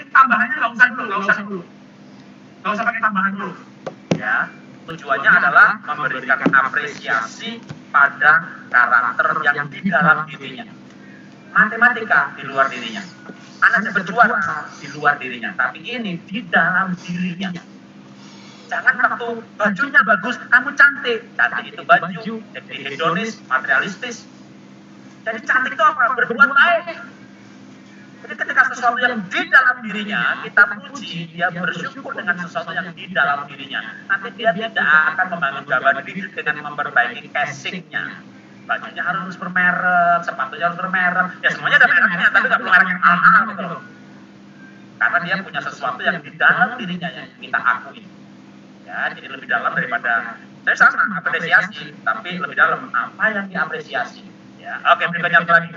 tambahannya nggak usah dulu. Nggak usah pakai tambahan dulu. Ya, tujuannya adalah memberikan apresiasi pada karakter yang di dalam dirinya. Matematika di luar dirinya. Anak dapat juara di luar dirinya, tapi ini di dalam dirinya. Jangan waktu bajunya bagus, kamu cantik. Cantik itu baju, jadi hedonis, materialistis. Jadi cantik itu apa? Berbuat baik. Jadi ketika sesuatu yang di dalam dirinya, kita puji, dia bersyukur dengan sesuatu yang di dalam dirinya. Nanti dia tidak akan membangun gambar diri dengan memperbaiki casingnya. Bajunya harus bermerek, sepatunya harus bermerek. Ya semuanya ada mereknya, tapi nggak perlu merek yang mahal gitu loh. Karena dia punya sesuatu yang di dalam dirinya yang kita akui. Ya, jadi lebih dalam daripada saya sama apresiasi, tapi lebih dalam apa yang diapresiasi. Ya, oke, berikutnya lagi.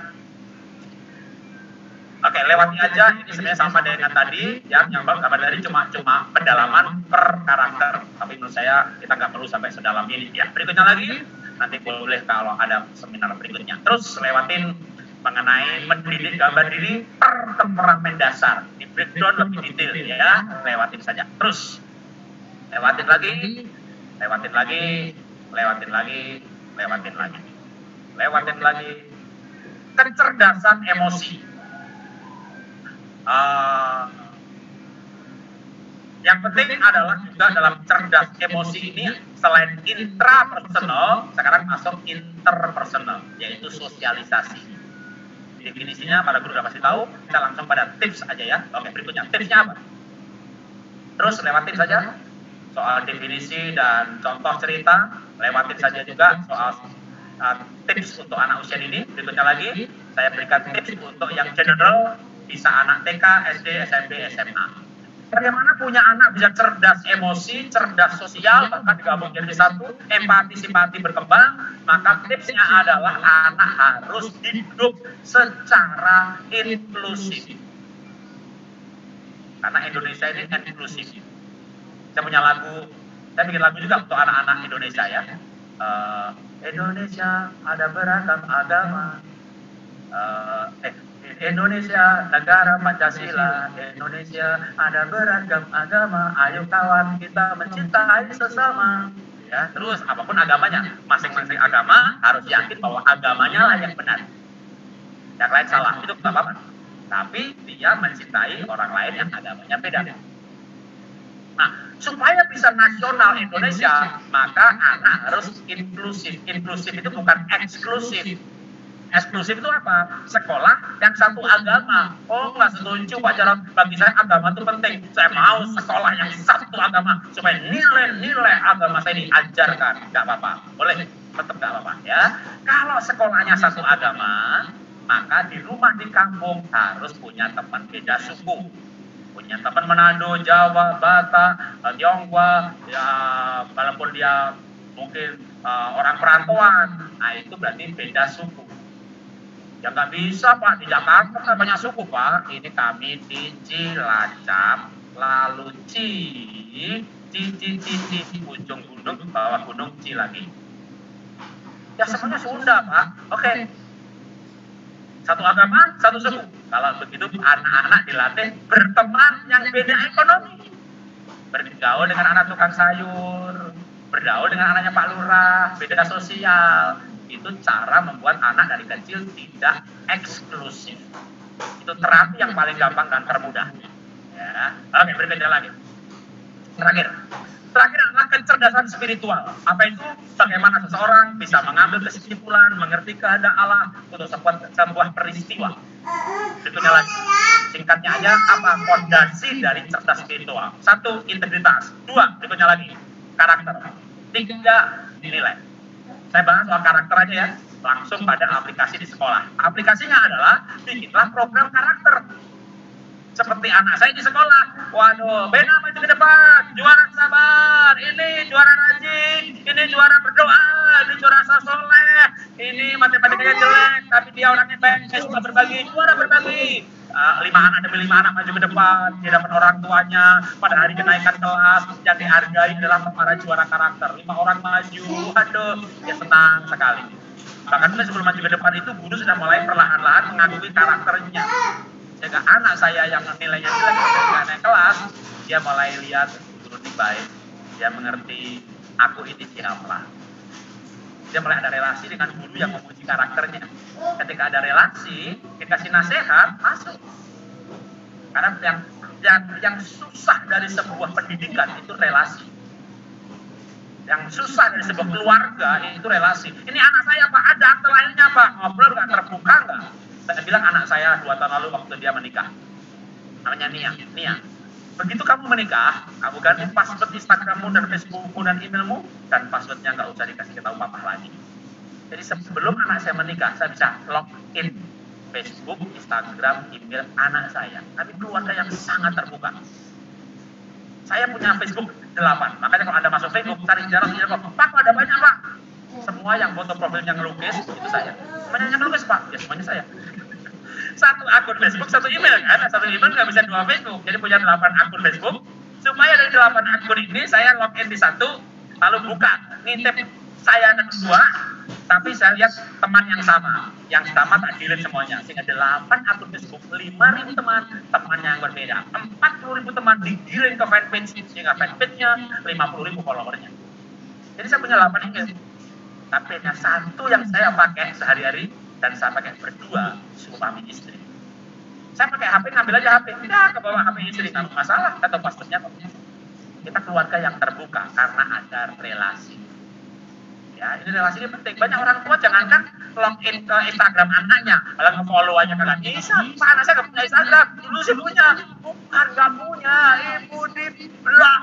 Oke, lewati aja. Ini sebenarnya sama dengan tadi, yang gambar tadi cuma pendalaman per karakter. Tapi menurut saya kita nggak perlu sampai sedalam ini. Ya, berikutnya lagi. Nanti boleh kalau ada seminar berikutnya. Terus lewatin mengenai mendidik gambar diri per temperamen dasar. Di breakdown lebih detail ya. Lewatin saja. Terus lewatin lagi. Kecerdasan emosi. Yang penting adalah juga dalam cerdas emosi ini selain intrapersonal, sekarang masuk interpersonal, yaitu sosialisasi. Definisinya para guru udah pasti tahu, kita langsung pada tips aja ya. Oke, berikutnya tipsnya apa? Terus lewatin saja soal definisi dan contoh cerita, lewatin saja juga soal tips untuk anak usia dini. Berikutnya lagi, saya berikan tips untuk yang general, bisa anak TK, SD, SMP, SMA. Bagaimana punya anak bisa cerdas emosi, cerdas sosial, bahkan digabung jadi satu, empati, simpati berkembang, maka tipsnya adalah anak harus hidup secara inklusif. Karena Indonesia ini inklusif. Saya punya lagu, saya bikin lagu juga untuk anak-anak Indonesia ya. Indonesia ada beragam agama. Indonesia negara Pancasila, Indonesia ada beragam agama, ayo kawan kita mencintai sesama. Ya, terus apapun agamanya, masing-masing agama harus yakin bahwa agamanya lah yang benar. Yang lain salah, itu tidak apa-apa. Tapi dia mencintai orang lain yang agamanya beda. Nah, supaya bisa nasional Indonesia, maka anak harus inklusif. Inklusif itu bukan eksklusif. Eksklusif itu apa? Sekolah yang satu agama. Oh, nggak setuju Pak Jarod. Bagi saya agama itu penting. Saya mau sekolah yang satu agama supaya nilai-nilai agama saya diajarkan. Nggak apa-apa. Boleh, tetap nggak apa-apa ya. Kalau sekolahnya satu agama, maka di rumah di kampung harus punya teman beda suku. Punya teman Manado, Jawa, Batak, Tionghoa, ya walaupun dia mungkin orang perantauan. Nah, itu berarti beda suku. Ya nggak bisa Pak, di Jakarta kan banyak suku Pak. Ini kami di Cilacap, lalu Ci, ujung gunung, bawah gunung Ci lagi. Ya semuanya Sunda Pak. Oke. Satu agama, satu suku. Kalau begitu anak-anak dilatih berteman yang beda ekonomi. Bergaul dengan anak tukang sayur, bergaul dengan anaknya Pak Lurah, beda sosial. Itu cara membuat anak dari kecil tidak eksklusif. Itu terapi yang paling gampang dan termudah. Ya. Oke, berikutnya lagi. Terakhir adalah kecerdasan spiritual. Apa itu? Bagaimana seseorang bisa mengambil kesimpulan, mengerti kehendak Allah untuk sebuah peristiwa. Berikutnya lagi. Singkatnya aja, apa fondasi dari cerdas spiritual? 1, integritas. 2, berikutnya lagi, karakter. 3, nilai. Saya bahas soal karakter aja ya, langsung pada aplikasi di sekolah. Aplikasinya adalah bikinlah program karakter. Seperti anak saya di sekolah, waduh, Bena maju ke depan, juara sabar, ini juara rajin, ini juara berdoa, ini juara soleh, ini matematikanya jelek, tapi dia orangnya baik, saya suka berbagi, juara berbagi. 5 anak demi 5 anak maju ke depan di hadapan orang tuanya pada hari kenaikan kelas, yang dihargai adalah para juara karakter. 5 orang maju, aduh, ya senang sekali. Bahkan sebelum maju ke depan itu guru sudah mulai perlahan-lahan mengakui karakternya. Sehingga anak saya yang nilainya jelek ketika naik kelas, dia mulai lihat guru ini baik, dia mengerti aku ini siapa. Dia mulai ada relasi dengan guru yang memuji karakternya. Ketika ada relasi, dikasih nasihat, masuk. Karena yang susah dari sebuah pendidikan itu relasi. Yang susah dari sebuah keluarga itu relasi. Ini anak saya Pak, ada akte lainnya Pak, ngobrol nggak, terbuka nggak? Saya bilang anak saya 2 tahun lalu waktu dia menikah. Namanya Nia. Begitu kamu menikah, kamu ganti password Instagrammu dan Facebookmu dan emailmu, dan passwordnya nggak usah dikasih tahu papa lagi. Jadi sebelum anak saya menikah, saya bisa login Facebook, Instagram, email anak saya. Tapi keluarga yang sangat terbuka. Saya punya Facebook 8, makanya kalau Anda masuk Facebook, cari jarang, Pak ada banyak Pak. Semua yang foto profilnya ngelukis, itu saya. Semuanya yang ngelukis Pak, ya semuanya saya. Satu akun Facebook, satu email kan, satu email nggak bisa 2 Facebook, jadi punya 8 akun Facebook, supaya dari 8 akun ini saya login di satu, lalu buka, ngintip saya ada 2, tapi saya lihat teman yang sama tak delete semuanya, sehingga 8 akun Facebook, 5.000 teman yang berbeda, 40.000 teman digiring ke fanpage, sehingga fanpage-nya 50.000 followernya. Jadi saya punya 8 email, tapi hanya satu yang saya pakai sehari-hari, dan saya pakai berdua, suami istri. Saya pakai HP, ngambil aja HP, tidak ke bawah HP istri, nggak masalah, atau passwordnya. Kita keluarga yang terbuka karena ada relasi. Ya, ini relasi ini penting. Banyak orang tua jangankan login ke Instagram anaknya, malah nge-follow aja kagak bisa. Pak, anak saya nggak punya Instagram, dulu sih punya, bukan nggak punya, ibu di blok.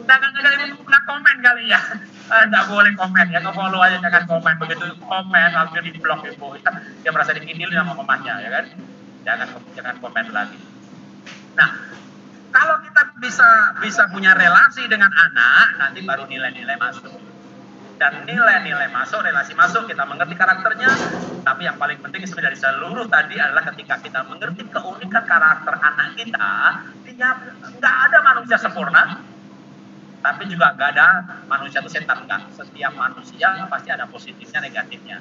Jangan-jangan ini pernah komen kali ya. Nggak boleh komen ya, nge-follow aja, jangan komen. Begitu komen langsung di blok ibu. Dia merasa dikinil sama mamanya ya kan. Jangan komen lagi. Nah, kalau kita bisa punya relasi dengan anak, nanti baru nilai-nilai masuk. Dan nilai-nilai masuk, relasi masuk, kita mengerti karakternya. Tapi yang paling penting sebenarnya dari seluruh tadi adalah ketika kita mengerti keunikan karakter anak kita, dia nggak ada manusia sempurna. Tapi juga nggak ada manusia itu setan, enggak. Setiap manusia pasti ada positifnya, negatifnya.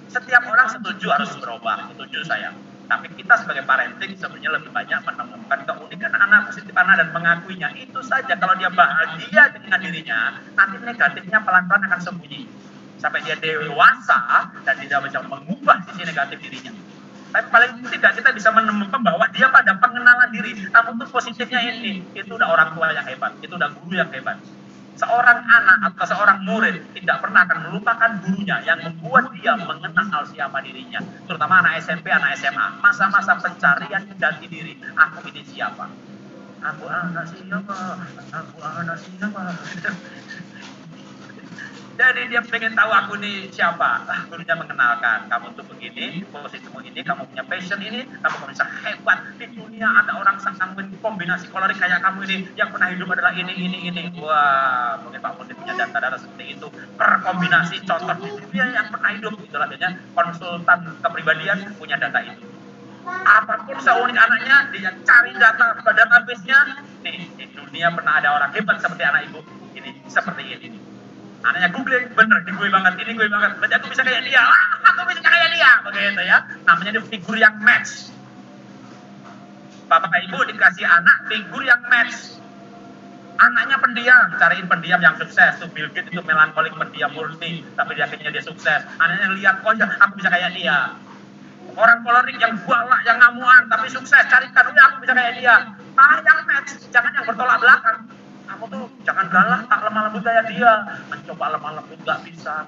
Setiap orang setuju harus berubah, setuju saya. Tapi kita sebagai parenting sebenarnya lebih banyak menemukan keunikan anak, positif anak dan mengakuinya. Itu saja, kalau dia bahagia dengan dirinya, nanti negatifnya pelan-pelan akan sembunyi. Sampai dia dewasa dan dia bisa mengubah sisi negatif dirinya. Tapi paling tidak kita bisa menemukan bahwa dia pada pengenalan diri. Namun itu positifnya ini, itu udah orang tua yang hebat, itu udah guru yang hebat. Seorang anak atau seorang murid tidak pernah akan melupakan gurunya yang membuat dia mengenal siapa dirinya. Terutama anak SMP, anak SMA, masa-masa pencarian jati diri. Aku ini siapa? Aku anak siapa? Aku anak siapa? Jadi dia pengen tahu aku ini siapa. Gurunya mengenalkan, kamu tuh begini, posisimu ini, kamu punya passion ini, kamu bisa hebat. Di dunia ada orang sangat kombinasi kolorik kayak kamu ini, yang pernah hidup adalah ini. Wah, mungkin Pak Mundi punya data-data seperti itu. Perkombinasi contoh di dunia yang pernah hidup, itulah adanya konsultan kepribadian punya data itu. Apapun seunik anaknya, dia cari data database-nya. Nih, di dunia pernah ada orang hebat seperti anak ibu. Ini, seperti ini. Anaknya googling, bener, ini gue banget, berarti aku bisa kayak dia, aku bisa kayak dia, begitu ya. Namanya itu figur yang match. Bapak ibu dikasih anak figur yang match. Anaknya pendiam, cariin pendiam yang sukses. Tuh Bill Gates itu melankolik pendiam murni, tapi dia akhirnya dia sukses. Anaknya lihat, oh ya, aku bisa kayak dia. Orang kolerik yang galak, yang ngamuan, tapi sukses, carikan, udah aku bisa kayak dia. Malah yang match, jangan yang bertolak belakang. Kamu tuh jangan galak, tak lemah lembut kayak dia. Mencoba lemah lembut, gak bisa.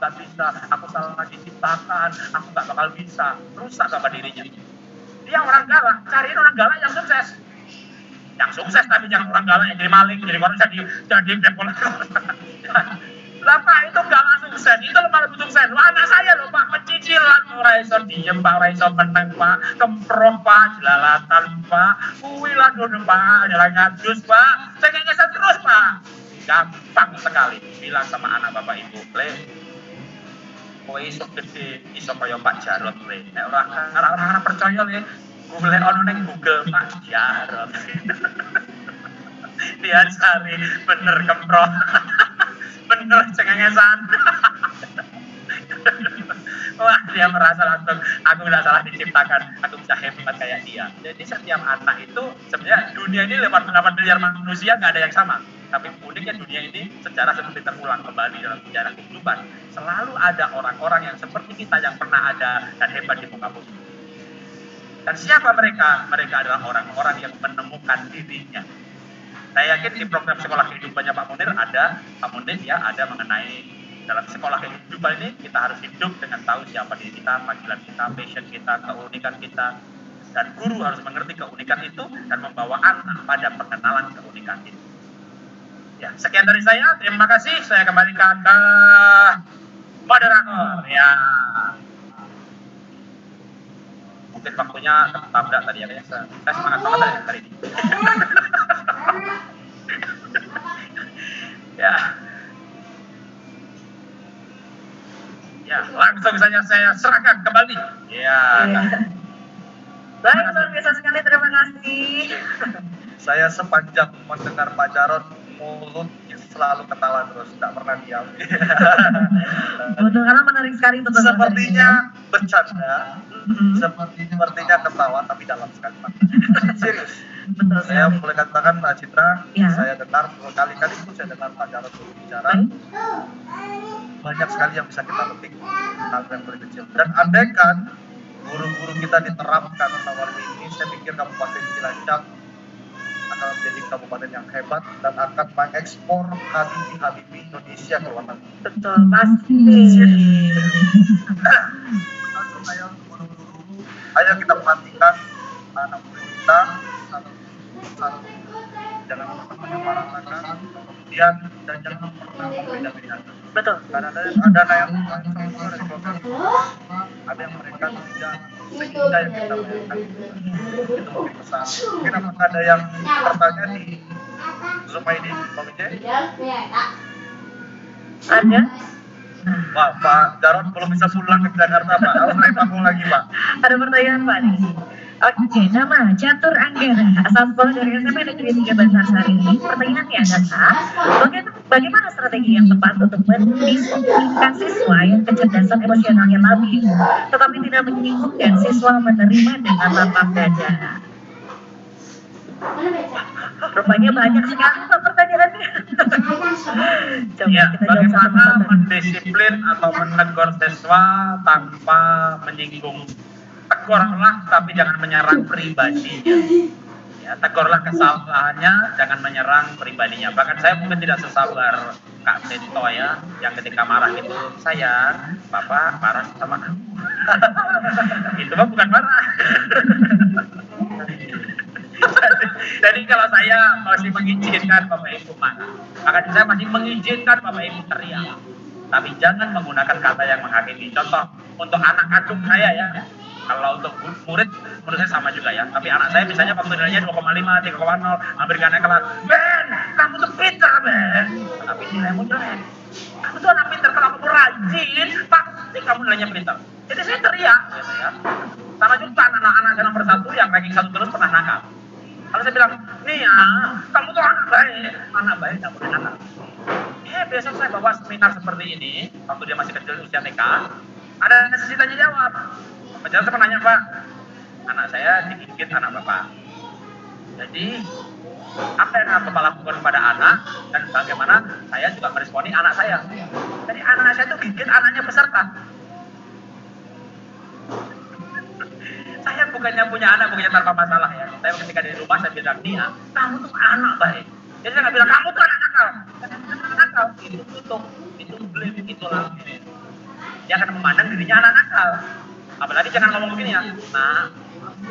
Aku salah diciptakan, aku gak bakal bisa. Rusak apa dirinya. Dia orang galak, cariin orang galak yang sukses. Yang sukses tapi jangan orang galak yang jadi maling, jadi orang jadi depolator. Bapak itu galak sukses, itu lemah lembut sukses. Wah, anak saya loh Pak, pecicilan. Orang iso diem Pak, orang iso menang Pak. Kemproh Pak, jelalatan Pak. Kuilah dulu Pak, jalan ngadus Pak. Saya ngeset terus Pak. Gampang sekali bilang sama anak bapak ibu, Le, kowe iso gede, iso kaya Pak Jarot Le. Nek orang percaya Le, golek ono ning Google Pak Jarot. Dia cari bener kemproh. Bener cengengesan. Wah, dia merasa langsung, aku nggak salah diciptakan, aku bisa hebat kayak dia. Jadi setiap anak itu, sebenarnya dunia ini 8 miliar manusia nggak ada yang sama. Tapi uniknya dunia ini sejarah seperti terulang kembali dalam sejarah kehidupan. Selalu ada orang-orang yang seperti kita yang pernah ada dan hebat di muka bumi. Dan siapa mereka? Mereka adalah orang-orang yang menemukan dirinya. Saya yakin di program sekolah kehidupannya Pak Munir ada, Pak Munir ya ada mengenai dalam sekolah kehidupan ini kita harus hidup dengan tahu siapa diri kita, panggilan kita, passion kita, keunikan kita. Dan guru harus mengerti keunikan itu dan membawa anak pada pengenalan keunikan itu. Ya, sekian dari saya. Terima kasih. Saya kembalikan ke moderator. Ya. Mungkin waktunya tabrak tadi ya. Saya semangat banget ya hari ini. Ya. Ya, langsung saja saya serahkan kembali. Ya. Baik, luar biasa sekali, terima kasih. Saya sepanjang mendengar Pak Jarod mulut selalu ketawa terus, tidak pernah diam. Betul, karena menarik sekali. Sepertinya bercanda, sepertinya ketawa, tapi dalam sekali. Serius. Betul, saya boleh katakan Mbak Citra, ya. Saya dengar berkali-kali pun saya dengar Pak Jarod berbicara. Banyak sekali yang bisa kita petik hal yang paling kecil. Dan andaikan guru-guru kita diterapkan awal ini, saya pikir Kabupaten Cilacap akan menjadi kabupaten yang hebat dan akan mengekspor Habibie Indonesia ke luar negeri. Betul, pasti. Ayo guru-guru, ayo kita perhatikan anak murid kita satu, jangan pernah menyamakan, kemudian dan jangan pernah membeda-bedakan. Betul. Karena ada yang ada yang mereka tidak seindah yang kita bayangkan. Itu mungkin pesan. Mungkin apakah ada yang bertanya di Zoom ini, Pak Wijay? Ada? Wah, Pak Jarod belum bisa pulang ke Jakarta, Pak. Harus naik panggung lagi, Pak. Ada pertanyaan, Pak, nih. Oke, nama Catur Anggara, asal sekolah dari SMP Negeri 3 Bantarsari ini. Pertanyaannya adalah, bagaimana strategi yang tepat untuk mendisiplinkan siswa yang kecerdasan emosionalnya labil, tetapi tidak menyinggung siswa menerima dengan lapang dada? Rupanya banyak sekali Pak pertanyaannya. Coba Ya, kita jawab bagaimana satu-satu. mendisiplin atau menegur siswa tanpa menyinggung. Tegurlah tapi jangan menyerang pribadinya. Ya, tegurlah kesalahannya, jangan menyerang pribadinya. Bahkan saya mungkin tidak sesabar Kak Seto ya, yang ketika marah itu, sayang, Bapak marah sama kamu. Itu mah bukan marah. Jadi kalau saya masih mengizinkan Bapak Ibu marah, maka saya masih mengizinkan Bapak Ibu teriak. Tapi jangan menggunakan kata yang menghakimi. Contoh, untuk anak kandung saya ya, kalau untuk murid, menurut saya sama juga ya. Tapi anak saya misalnya waktu nilainya 2,5, 3,0, memberikan kelas, Ben, kamu tuh pintar, Ben. Tapi nilaimu jelek. Kamu tuh anak pintar, kalau kamu rajin, pasti kamu nilainya pintar. Jadi saya teriak, gitu ya. Sama juga anak-anak saya nomor 1 yang ranking 1 terus pernah nakal. Kalau saya bilang, nih ya, kamu tuh anak baik nggak boleh nakal. Besok saya bawa seminar seperti ini, waktu dia masih kecil usia TK, ada sesi tanya jawab. Penjelasan saya menanya, Pak, anak saya digigit anak Bapak. Jadi, apa yang Bapak lakukan kepada anak, dan bagaimana saya juga meresponi anak saya. Jadi anak saya itu gigit anaknya peserta. Saya bukannya punya anak, bukannya tanpa masalah ya. Saya ketika di rumah, saya bilang, dia, kamu tuh anak baik. Jadi saya nggak bilang, kamu tuh anak nakal. Anak nakal, itu tutup, itu blame, itu langsung. Dia akan memandang dirinya anak nakal. Apalagi jangan ngomong begini ya, nah,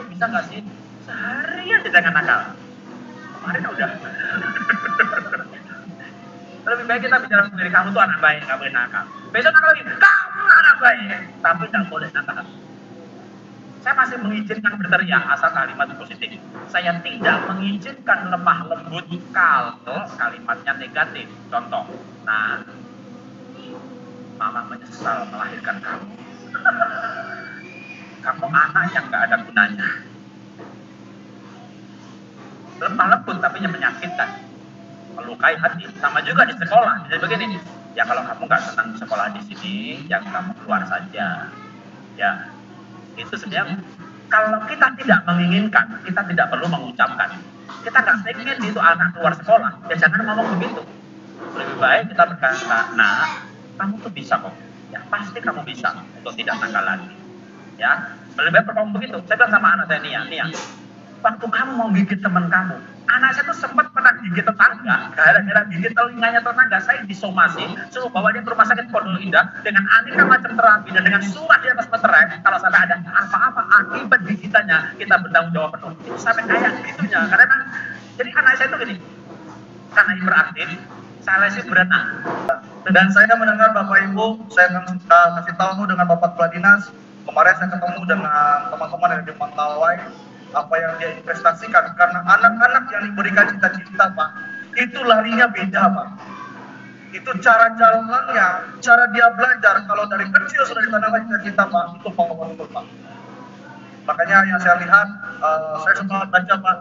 bisa nggak sih seharian dia jangan nakal? Kemarin udah. Lebih baik kita bicara sendiri, kamu tuh anak baik, nggak boleh nakal. Besok nakal lagi, kamu anak baik, tapi nggak boleh nakal. Saya masih mengizinkan berteriak asal kalimat positif. Saya tidak mengizinkan lemah lembut kalau kalimatnya negatif. Contoh, nah, mama menyesal melahirkan kamu. Kamu anak yang nggak ada gunanya. Lemah lembut tapi yang menyakitkan, melukai hati. Sama juga di sekolah. Jadi begini, ya kalau kamu nggak senang sekolah di sini, ya kamu keluar saja. Ya, itu sebenarnya kalau kita tidak menginginkan, kita tidak perlu mengucapkan. Kita nggak ingin itu anak keluar sekolah, ya jangan ngomong begitu. Lebih baik kita berkata, nah, kamu tuh bisa kok. Ya pasti kamu bisa untuk tidak nakal lagi. Ya, lebih baik ngomong begitu. Saya bilang sama anak saya, Nia, waktu kamu mau gigit teman kamu, anak saya tuh sempat pernah gigit tetangga, gara-gara gigit telinganya tetangga, saya disomasi, suruh bawa dia ke rumah sakit Pondok Indah dengan aneka macam terapi dan dengan surat di atas materai, kalau sampai ada apa-apa akibat gigitannya, kita bertanggung jawab penuh. Itu sampai kayak gitunya, karena jadi anak saya tuh gini, karena hiperaktif, saya sih berenang. Dan saya mendengar Bapak Ibu, saya akan kasih tahu dengan Bapak Kepala Dinas, kemarin saya ketemu dengan teman-teman yang di Mentawai, apa yang dia investasikan, karena anak-anak yang diberikan cita-cita Pak, itu larinya beda Pak. Itu cara jalannya, cara dia belajar, kalau dari kecil sudah ditanamkan cita-cita Pak, itu powerful Pak. Makanya yang saya lihat, saya sempat baca Pak,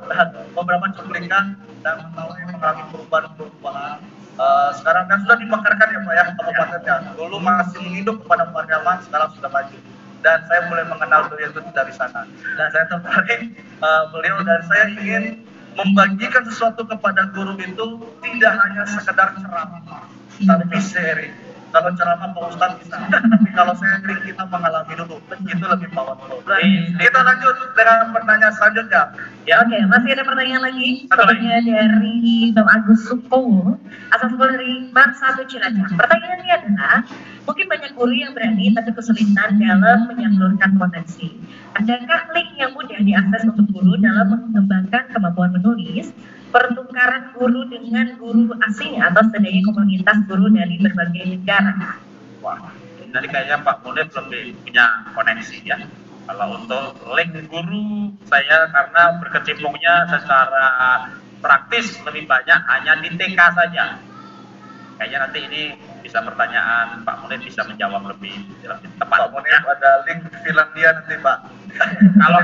beberapa cuplikan dan Mentawai mengalami perubahan-perubahan. Sekarang kan sudah dimekarkan ya Pak ya, kabupatennya. Dulu masih hidup kepada pemadaman, sekarang sudah maju. Dan saya mulai mengenal beliau itu dari sana. Dan saya tertarik beliau, dan saya ingin membagikan sesuatu kepada guru itu tidak hanya sekedar ceramah, tapi sharing. Kalau ceramah Pak Ustadz bisa, tapi kalau sharing kita mengalami dulu, itu lebih powerful. Kita lanjut dengan pertanyaan selanjutnya. Ya, oke, masih ada pertanyaan lagi. Pertanyaan dari Bang Agus Sukowo, asal dari Mar 1 Cilacap. Pertanyaannya adalah, mungkin banyak guru yang berani tapi kesulitan dalam menyalurkan potensi. Adakah link yang mudah diakses untuk guru dalam mengembangkan kemampuan menulis, pertukaran guru dengan guru asing atau setidaknya komunitas guru dari berbagai negara? Wah, dari kayaknya Pak Munir lebih punya koneksi ya. Kalau untuk link guru, saya karena berkecimpungnya secara praktis lebih banyak hanya di TK saja. Kayaknya nanti ini bisa pertanyaan Pak Munir bisa menjawab lebih tepat. Pak Munir ada link Finlandia nanti Pak. Kalau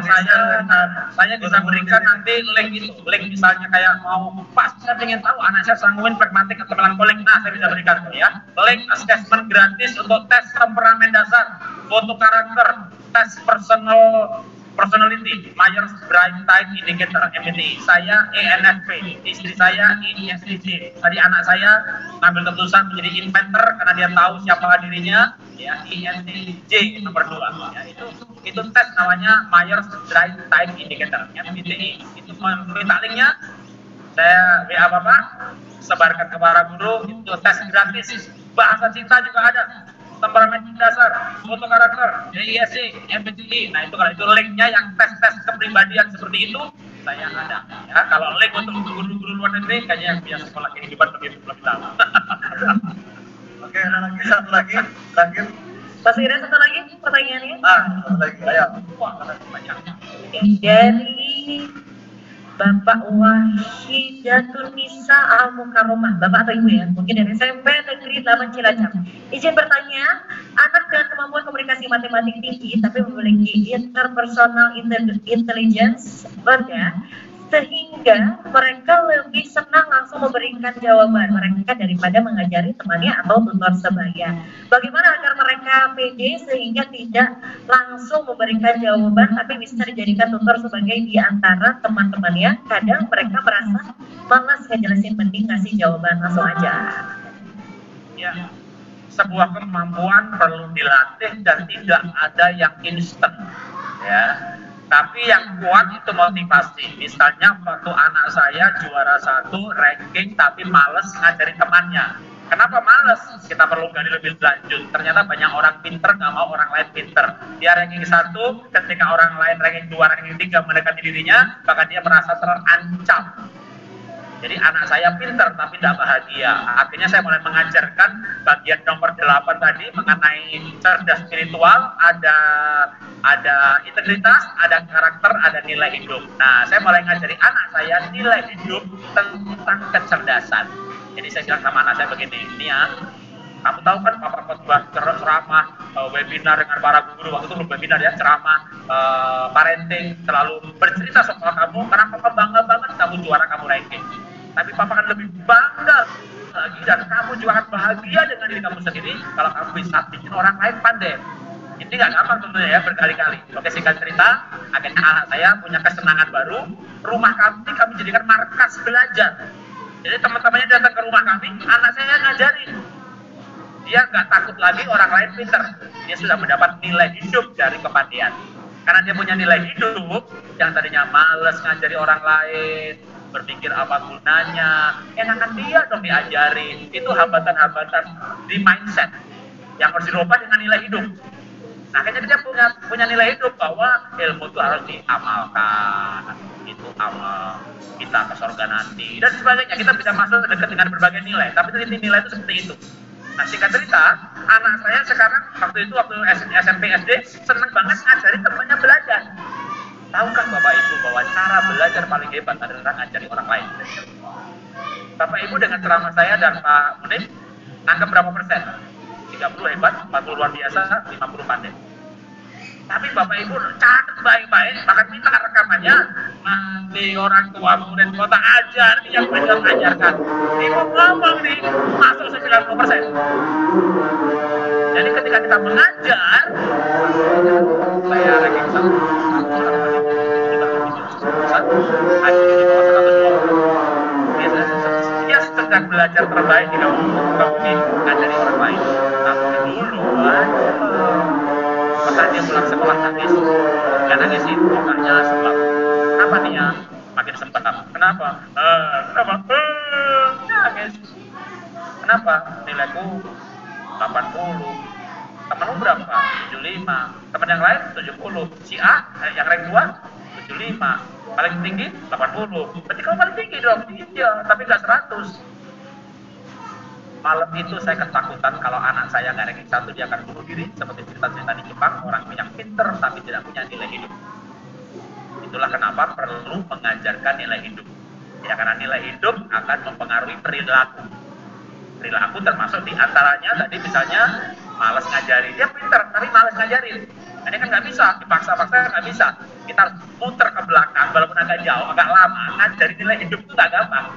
saya bisa berikan nanti link itu, link misalnya kayak mau pas saya ingin tahu anak saya sanguin, pragmatik atau melankolik, nah saya bisa berikan ya. Link assessment gratis untuk tes temperamen dasar, foto karakter, tes personality, Myers-Briggs Type Indicator MBTI. Saya ENFP, istri saya INFJ. Tadi anak saya ngambil keputusan menjadi inventor karena dia tahu siapa dirinya, ya INTJ nomor 2. Ya, itu tes namanya Myers-Briggs Type Indicator MBTI. Itu minta linknya, saya WA Bapak, sebarkan ke para guru. Itu tes gratis. Bahasa cinta juga ada, temperamen dasar, foto karakter, DISC, MBTI. Nah itu kalau itu linknya yang tes-tes kepribadian seperti itu, saya ada. Ya, kalau link untuk guru-guru luar negeri, kayaknya yang biasa sekolah kehidupan lebih tahu. Oke, ada lagi satu lagi, terakhir. Masih ada satu lagi pertanyaannya? Satu lagi, ayo. Wah, banyak. Dari Bapak Wahidatul Nisa Al-Mukarromah, Bapak atau Ibu ya, mungkin dari SMP Negeri 8 Cilacap. Izin bertanya, anak dengan kemampuan komunikasi matematik tinggi tapi memiliki interpersonal intelligence rendah, sehingga mereka lebih senang langsung memberikan jawaban mereka daripada mengajari temannya atau tutor sebaya. Bagaimana agar mereka pede sehingga tidak langsung memberikan jawaban tapi bisa dijadikan tutor sebagai di antara teman-temannya? Kadang mereka merasa malas ngejelasin, mending ngasih jawaban langsung aja. Ya, sebuah kemampuan perlu dilatih dan tidak ada yang instan. Ya. Tapi yang kuat itu motivasi. Misalnya waktu anak saya juara 1 ranking tapi males ngajarin temannya. Kenapa males? Kita perlu gali lebih lanjut. Ternyata banyak orang pinter nggak mau orang lain pinter. Dia ranking 1, ketika orang lain ranking 2, ranking 3 mendekati dirinya, bahkan dia merasa terancam. Jadi anak saya pinter tapi tidak bahagia. Akhirnya saya mulai mengajarkan bagian nomor 8 tadi mengenai cerdas spiritual, ada integritas, ada karakter, ada nilai hidup. Nah, saya mulai ngajari anak saya nilai hidup tentang kecerdasan. Jadi saya bilang sama anak saya begini, Nia, kamu tahu kan Papa khotbah ceramah, webinar dengan para guru, waktu itu webinar ya, ceramah, parenting, selalu bercerita soal kamu, karena Papa bangga banget kamu juara, kamu ranking. Tapi Papa kan lebih bangga lagi dan kamu juga akan bahagia dengan diri kamu sendiri kalau kamu bisa bikin orang lain pandai. Ini nggak gampang tentunya ya, berkali-kali. Oke, singkat cerita, akhirnya anak saya punya kesenangan baru. Rumah kami jadikan markas belajar. Jadi teman-temannya datang ke rumah kami, anak saya ngajarin. Dia nggak takut lagi orang lain pinter. Dia sudah mendapat nilai hidup dari kepandian. Karena dia punya nilai hidup, yang tadinya males ngajari orang lain, berpikir apa gunanya, enakan dia dong diajari. Itu hambatan-hambatan di mindset yang harus dirubah dengan nilai hidup. Nah, akhirnya dia punya nilai hidup bahwa ilmu itu harus diamalkan. Itu amal kita ke surga nanti dan sebagainya. Kita bisa masuk dekat dengan berbagai nilai, tapi inti nilai itu seperti itu. Nah, singkat cerita, anak saya sekarang waktu SMP SD senang banget ngajari temannya belajar. Tahukah Bapak Ibu bahwa cara belajar paling hebat adalah ngajari orang lain? Bapak Ibu dengan ceramah saya dan Pak Munif, anggap berapa persen? 30 hebat, 40 luar biasa, 50 pandai. Tapi Bapak Ibu catat baik-baik, bahkan minta rekamannya. Nanti orang tua murid kota ajar, yang belajar ajarkan. Ibu ngomong nih, masuk 90%. Jadi ketika kita mengajar, saya ranking 1, dia sedang belajar terbaik di kamu ngajari orang lain. Tapi dulu maka dia pulang sekolah nangis. Dia nangis itu makanya sebab kenapa nih ya? Makin sempat. Kenapa? Kenapa? Nangis. Kenapa? Nilaiku 80. Temenmu berapa? 75. Teman yang lain 70. Si A yang rank 2 75. Paling tinggi 80. Berarti kamu paling tinggi dong. Iya, tapi nggak 100. Malam itu saya ketakutan kalau anak saya nggak ranking 1 dia akan bunuh diri, seperti cerita-cerita di Jepang, orang yang pinter tapi tidak punya nilai hidup. Itulah kenapa perlu mengajarkan nilai hidup. Ya, karena nilai hidup akan mempengaruhi perilaku. Perilaku termasuk diantaranya tadi misalnya malas ngajarin. Dia pinter tapi malas ngajarin. Ini kan nggak bisa, dipaksa-paksa nggak bisa. Kita harus muter ke belakang walaupun agak jauh, agak lama. Ngajarin nilai hidup itu nggak gampang.